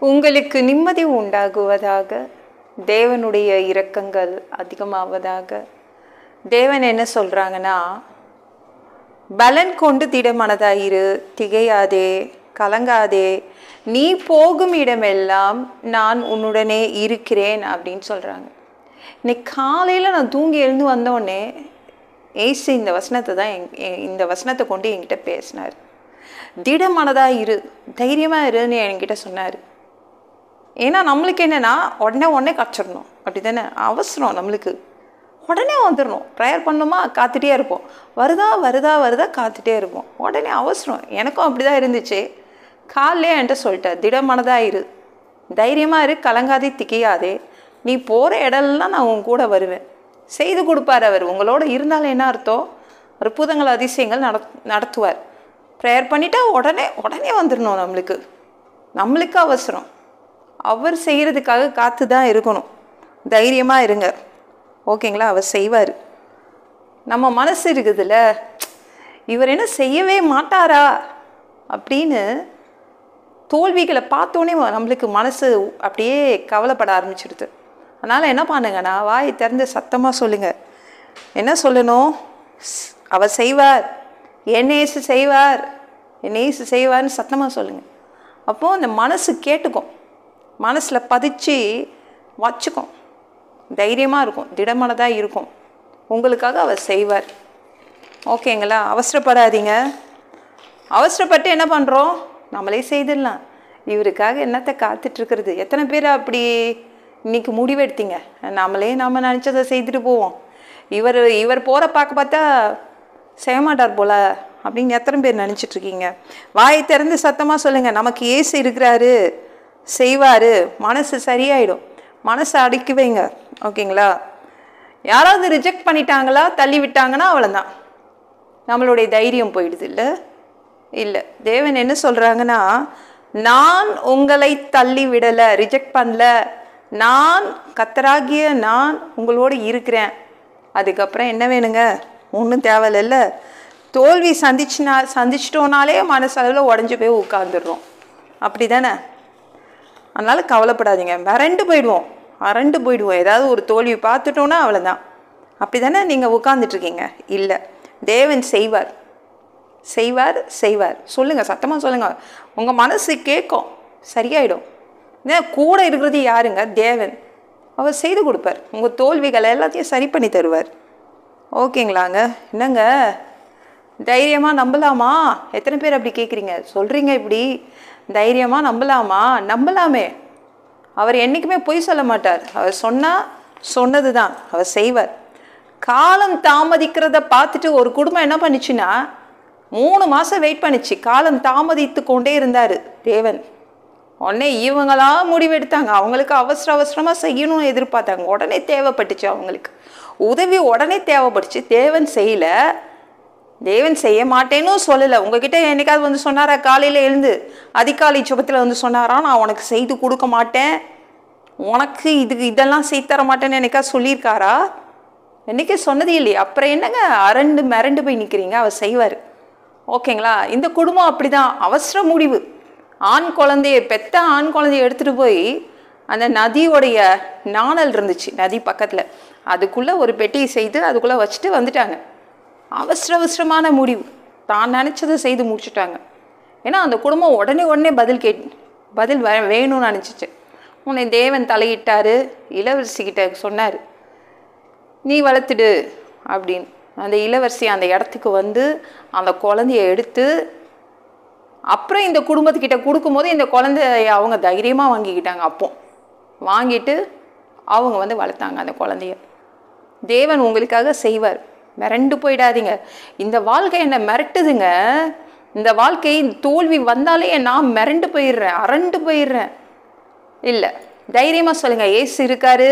உங்களுக்கு நிம்மதி உண்டாகுவதாக, தேவனுடைய இரக்கங்கள் அதிகமாவதாக. தேவன் என்ன சொல்கிறாங்கன்னா, பலன் கொண்டு திடமனதாயிரு, திகையாதே, கலங்காதே, நீ போகும் இடமெல்லாம் நான் உன்னுடனே இருக்கிறேன் அப்படின்னு சொல்கிறாங்க. இன்னைக்கு காலையில் நான் தூங்கி எழுந்து வந்தோடனே ஏசு இந்த வசனத்தை தான் இந்த வசனத்தை கொண்டு என்கிட்ட பேசினார். திடமனதாக இரு, தைரியமாக இருன்னு என்கிட்ட சொன்னார். ஏன்னா நம்மளுக்கு என்னென்னா உடனே கிடச்சிடணும், அப்படி தானே அவசரம். நம்மளுக்கு உடனே வந்துடணும். ப்ரேயர் பண்ணணுமா, காத்துட்டே இருப்போம். வருதா காத்துட்டே இருப்போம். உடனே அவசரம். எனக்கும் அப்படி தான் இருந்துச்சு. காலையே என்கிட்ட சொல்லிட்டேன், திடமனதாக இரு, தைரியமாக இரு, கலங்காதே, திகையாதே, நீ போகிற இடம்லாம் நான் உன் கூட வருவேன். செய்து கொடுப்பார் அவர். உங்களோட இருந்தாலும் என்ன அர்த்தம், அற்புதங்கள் அதிசயங்கள் நடத்துவார். ப்ரேயர் பண்ணிட்டா உடனே வந்துடணும். நம்மளுக்கு அவசரம். அவர் செய்கிறதுக்காக காத்து தான் இருக்கணும். தைரியமாக இருங்க, ஓகேங்களா? அவர் செய்வார். நம்ம மனசு இருக்குதுல்ல, இவர் என்ன செய்யவே மாட்டாரா அப்படின்னு தோல்விகளை பார்த்தோன்னே நம்மளுக்கு மனசு அப்படியே கவலைப்பட ஆரம்பிச்சிடுது. அதனால் என்ன பண்ணுங்கன்னா, வாய் திறந்து சத்தமாக சொல்லுங்கள். என்ன சொல்லணும்? அவர் செய்வார், என் ஏசு செய்வார், என் ஏசு செய்வார்னு சத்தமாக சொல்லுங்கள். அப்போது அந்த மனசு கேட்டுக்கும், மனசில் பதிச்சு வச்சுக்கும், தைரியமாக இருக்கும், திடமனதாக இருக்கும். உங்களுக்காக அவர் செய்வார், ஓகேங்களா? அவசரப்படாதீங்க. அவசரப்பட்டு என்ன பண்ணுறோம், நம்மளே செய்திடலாம். இவருக்காக என்னத்தை காத்துட்ருக்கிறது? எத்தனை பேர் அப்படி இன்றைக்கி முடிவெடுத்தீங்க? நம்ம நினச்சதை செய்துட்டு போவோம். இவர் போகிற பார்த்தா செய்ய மாட்டார் போல அப்படின்னு எத்தனை பேர் நினச்சிட்ருக்கீங்க? வாயை திறந்து சத்தமாக சொல்லுங்கள், நமக்கு ஏசு இருக்கிறாரு, செய்வார். மனசு சரியாயிடும். மனசை அடக்கி வைங்க, ஓகேங்களா? யாராவது ரிஜெக்ட் பண்ணிட்டாங்களா, தள்ளி விட்டாங்கன்னா அவ்வளோதான், நம்மளுடைய தைரியம் போயிடுது. இல்லை, தேவன் என்ன சொல்கிறாங்கன்னா, நான் உங்களை தள்ளி விடலை, ரிஜெக்ட் பண்ணல, நான் கர்த்தராகிய நான் உங்களோடு இருக்கிறேன். அதுக்கப்புறம் என்ன வேணுங்க? ஒன்றும் தேவையில்ல. தோல்வி சந்திச்சிட்டோனாலே மனசளவில் உடஞ்சி போய் உட்காந்துடுறோம், அப்படி தானே? அதனால் கவலைப்படாதீங்க. அரண்டு போயிடுவோம். ஏதாவது ஒரு தோல்வி பார்த்துட்டோன்னா அவ்வளோதான், அப்படி தானே நீங்கள் உட்காந்துட்ருக்கீங்க? இல்லை, தேவன் செய்வார். சொல்லுங்கள், சத்தமாக சொல்லுங்கள். உங்கள் மனசு கேட்கும், சரியாயிடும். கூட இருக்கிறது யாருங்க? தேவன். அவர் செய்து கொடுப்பார். உங்கள் தோல்விகளை எல்லாத்தையும் சரி பண்ணி தருவார், ஓகேங்களாங்க? என்னங்க, தைரியமாக நம்பலாமா? எத்தனை பேர் அப்படி கேட்குறீங்க, சொல்கிறீங்க? இப்படி தைரியமாக நம்பலாமே. அவர் என்றைக்குமே பொய் சொல்ல மாட்டார். அவர் சொன்னது தான் அவர் செய்வார். காலம் தாமதிக்கிறத பார்த்துட்டு ஒரு குடும்பம் என்ன பண்ணிச்சுன்னா 3 மாதம் வெயிட் பண்ணிச்சு. காலம் தாமதித்து கொண்டே இருந்தார் தேவன். உடனே இவங்களாம் முடிவெடுத்தாங்க. அவங்களுக்கு அவசரமாக செய்யணும்னு எதிர்பார்த்தாங்க. உடனே தேவைப்பட்டுச்சு, அவங்களுக்கு உதவி உடனே தேவைப்பட்டுச்சு. தேவன் செய்யலை. தேவன் செய்ய மாட்டேன்னு சொல்லலை. உங்ககிட்ட என்னைக்காவது வந்து சொன்னாரா? காலையில் எழுந்து அதிகாலை சுபத்தில் வந்து சொன்னாரா, நான் உனக்கு செய்து கொடுக்க மாட்டேன், உனக்கு இதெல்லாம் செய்து தர மாட்டேன்னு என்னைக்காவது சொல்லியிருக்காரா? என்றைக்கே சொன்னது இல்லையே. அப்புறம் என்னங்க மிரண்டு போய் நிற்கிறீங்க? அவர் செய்வார், ஓகேங்களா? இந்த குடும்பம் அப்படி தான். அவசர முடிவு. பெத்த ஆண் குழந்தைய எடுத்துகிட்டு போய் அந்த நதியோடைய நாணல் இருந்துச்சு, நதி பக்கத்தில், அதுக்குள்ளே ஒரு பெட்டியை செய்து அதுக்குள்ளே வச்சுட்டு வந்துட்டாங்க. அவசரமான முடிவு. தான் நினச்சதை செய்து முடிச்சுட்டாங்க. ஏன்னா அந்த குடும்பம் உடனே பதில் வேணும்னு நினச்சிச்சு. உன்னை தேவன் தலையிட்டார். இளவரசிக்கிட்ட சொன்னார், நீ வளர்த்துடு அப்படின்னு. அந்த இளவரசி அந்த இடத்துக்கு வந்து அந்த குழந்தைய எடுத்து அப்புறம் இந்த குடும்பத்துக்கிட்ட கொடுக்கும்போது இந்த குழந்தைய அவங்க தைரியமாக வாங்கிக்கிட்டாங்க. அப்போ வாங்கிட்டு அவங்க வந்து வளர்த்தாங்க அந்த குழந்தைய. தேவன் உங்களுக்காக செய்வார். மிரண்டு போயிடாதீங்க. இந்த வாழ்க்கை என்னை மிரட்டுதுங்க. இந்த வாழ்க்கை தோல்வி வந்தாலே நான் அரண்டு போயிடுறேன். இல்லை, தைரியமாக சொல்லுங்கள், ஏசு இருக்காரு.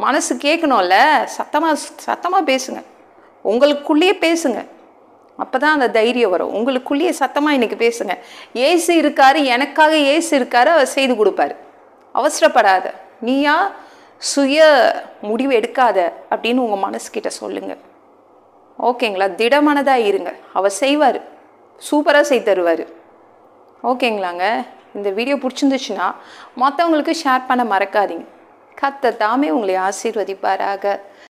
மனசு கேட்கணும்ல, சத்தமாக பேசுங்க. உங்களுக்குள்ளேயே பேசுங்க, அப்போ தான் அந்த தைரியம் வரும். உங்களுக்குள்ளேயே சத்தமாக இன்றைக்கி பேசுங்க. ஏசு இருக்காரு, எனக்காக ஏசு இருக்காரு, அவர் செய்து கொடுப்பாரு. அவசரப்படாத, நீயா சுய முடிவு எடுக்காத அப்படின்னு உங்கள் மனசுக்கிட்ட சொல்லுங்கள், ஓகேங்களா? திடமனதாக இருங்க. அவர் செய்வார், சூப்பராக செய்து தருவார், ஓகேங்களாங்க? இந்த வீடியோ பிடிச்சிருந்துச்சுன்னா மற்றவங்களுக்கு ஷேர் பண்ண மறக்காதீங்க. கர்த்தர் தாமே உங்களை ஆசீர்வதிப்பாராக.